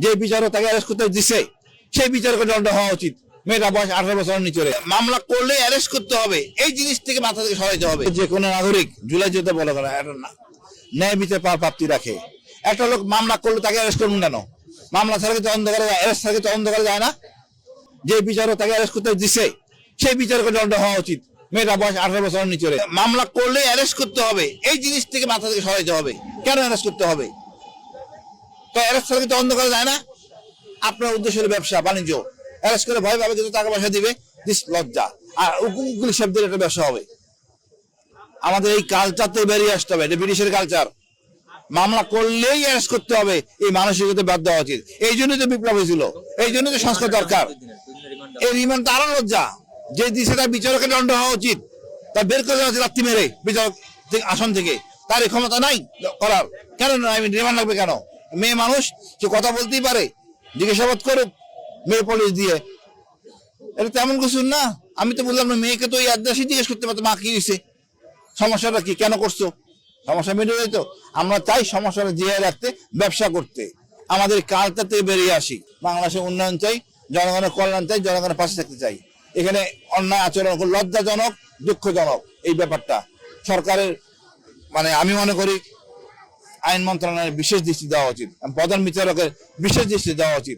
যে বিচারক তাকে অ্যারেস্ট করতে দিছে সেই বিচারকের দণ্ড হওয়া উচিত। মেয়েটা বয়স 18 বছরের নিচে, মামলা করলে অ্যারেস্ট করতে হবে, এই জিনিস থেকে মাথা থেকে সরাইতে হবে। যে কোনো নাগরিক জুলাই যুদ্ধে বলে করা ন্যায় বিচার পাওয়ার প্রাপ্তি রাখে। একটা লোক মামলা করলে তাকে অ্যারেস্ট করুন কেন? মামলা ছাড়া কি তদন্ত করা যায়? অ্যারেস্ট ছাড়া কি তদন্ত করা যায় না? যে বিচারক তাকে অ্যারেস্ট করতে দিছে সেই বিচারকের দণ্ড হওয়া উচিত। মেয়েটা বয়স 18 বছরের নিচে, মামলা করলে অ্যারেস্ট করতে হবে, এই জিনিস থেকে মাথা থেকে সরাইতে হবে। কেন অ্যারেস্ট করতে হবে? তো অ্যারেস্ট ছাড়া কি তদন্ত করা যায় না? আপনার উদ্দেশ্য হলো ব্যবসা বাণিজ্য, অ্যারেস্ট করে ভয় পাবে কিন্তু টাকা পয়সা দিবে, দিস লজ্জা। আর উকুল শব্দের একটা ব্যবসা হবে। আমাদের এই কালচার থেকে বেরিয়ে আসতে হবে, এটা ব্রিটিশের কালচার। মামলা করলেই অ্যারেস্ট করতে হবে, এই মানসিকতা বাদ দেওয়া উচিত। এই জন্যই তো বিপ্লব হয়েছিল, এই জন্যই তো সংস্কার দরকার। এই রিমান্ড তো আরো লজ্জা। যে দিছে তার বিচারকের দণ্ড হওয়া উচিত, তার বের করে দেওয়া উচিত রাত্রি মেরে বিচারক আসন থেকে। তার এই ক্ষমতা নাই করার। কেন রিমান্ড লাগবে কেন? মেয়ে মানুষ, সে কথা বলতেই পারে, জিজ্ঞাসাবাদ করুক মেয়ে পুলিশ দিয়ে। এটা তেমন কিছু না। আমি তো বললাম না, মেয়েকে তো এই আদ্রাসী জিজ্ঞেস করতে পারতো, মা কি হয়েছে, সমস্যাটা কি, কেন করছো, সমস্যা মিটে যেত। আমরা চাই সমস্যাটা জিয়ে রাখতে, ব্যবসা করতে। আমাদের কালচার থেকে বেরিয়ে আসি। বাংলাদেশের উন্নয়ন চাই, জনগণের কল্যাণ চাই, জনগণের পাশে থাকতে চাই। এখানে অন্যায় আচরণ লজ্জাজনক, দুঃখজনক এই ব্যাপারটা। সরকারের আমি মনে করি আইন মন্ত্রণালয়ের বিশেষ দৃষ্টি দেওয়া উচিত, প্রধান বিচারকের বিশেষ দৃষ্টি দেওয়া উচিত।